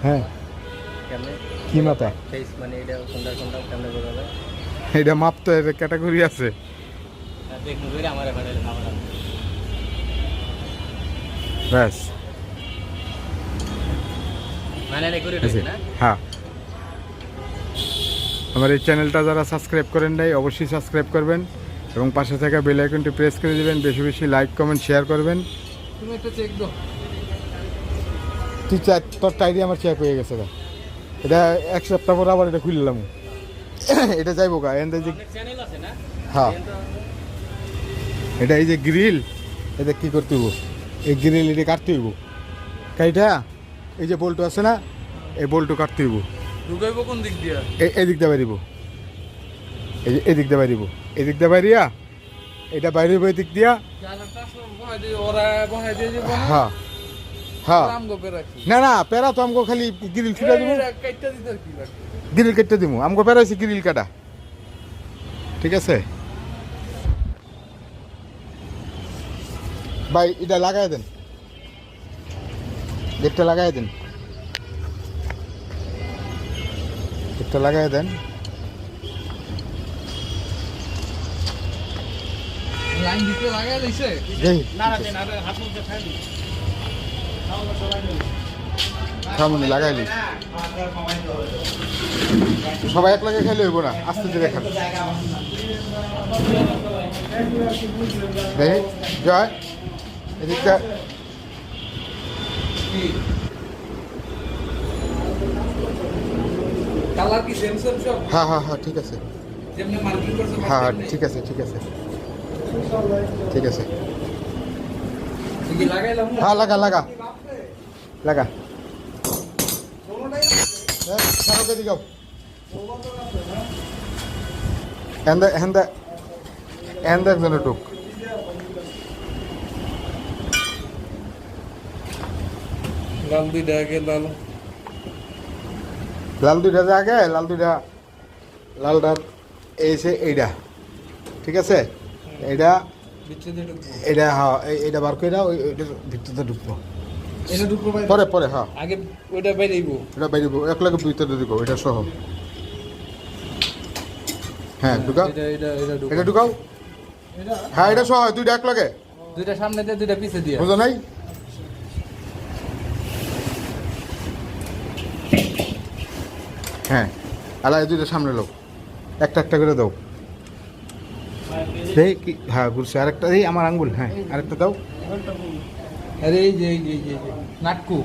হ্যাঁ কেমনে কি মাথা ফেস মানে এটা কোনটা কোনটা কেমনে বোঝা যায়? এটা মাপ তো এর ক্যাটাগরি আছে। দেখুন করে আমার এখানে আমার ব্যাস মানে এটা করে দিছে না? হ্যাঁ, আমার এই চ্যানেলটা যারা সাবস্ক্রাইব করেন নাই অবশ্যই সাবস্ক্রাইব করবেন এবং পাশে থাকা বেল আইকনটি প্রেস করে দিবেন। বেশি বেশি লাইক কমেন্ট শেয়ার করবেন। তুমি একটা চেক দাও। তুই তোর টাইডি আমার চেক হয়ে গেছে। এটা এক সপ্তাহ পর আবার এটা খুললাম। এটা যাইব গা এন্ড যে চ্যানেল আছে না? হ্যাঁ, এটা এই যে গ্রিল, এটা কি করতে হইব? এই গ্রিল এটা কাটতে হইব। কাইটা এই যে বল্টু আছে না, এই বল্টু কাটতে হইব। ঢুকাইব কোন দিক দিয়া? এই দিক দিয়ে বাইরিব, এই যে এদিক দিয়ে বাইরিব, এদিক দিয়ে বাইরিয়া এটা বাইরিব এই দিক দিয়া। হ্যাঁ হ্যাঁ, না না প্যারা তো আমগো খালি গ্রিল ছুটা দিব, গ্রিল কেটে দিব। আমগো প্যারা হয়েছে গ্রিল কাটা, ঠিক আছে ভাই। এটা লাগাই দেন, গেটটা লাগাই দেন, গেটটা লাগাই দেন। লাইন দিতে লাগাই দিছে না না দেন আর হাত মুখে খাই দি সামনে লাগাইলি সবাই এক লাগে খেলে হইব না, আস্তে ধীরে খান। দেখি জয় এদিকটা কালার কি সেম সেম সব? হ্যাঁ হ্যাঁ হ্যাঁ ঠিক আছে, যেমনি মার্কিং করছে হ্যাঁ হ্যাঁ ঠিক আছে ঠিক আছে ঠিক আছে। কি লাগাইলাম? হ্যাঁ লাগা লাগা লাগা। সারকে দিগাও এন্ড এন্ড এন্ড একজন টুক লাল দুইটা আগে লাল লাল দুইটা আগে, লাল দুইটা লালটার এসে এইটা ঠিক আছে। এইটা এটা হ্যাঁ এইটা বার করে দাও, ওইটার ভিতরটা ঢুকবো। এটা ঢুকবো পরে পরে হ্যাঁ আগে ওইটা বাইরেইবো, এটা বাইরে এক লাগে ভিতরে ঢুকো, এটা সহ। হ্যাঁ ঢুকাও, এটা এটা এটা ঢুকবো। এটা ঢুকাও, হ্যাঁ এটা সহ দুইটা এক লাগে, দুইটা সামনে দিয়ে দুইটা পিছে দিয়ে। বুঝো নাই? হ্যাঁ আলাদা দুইটা সামনে লোক, একটা একটা করে দাও। এই কি হ্যাঁ ঘুরছে আরেকটা, এই আমার আঙ্গুল, হ্যাঁ আরেকটা দাও। আরে এই যে এই যে নাটকু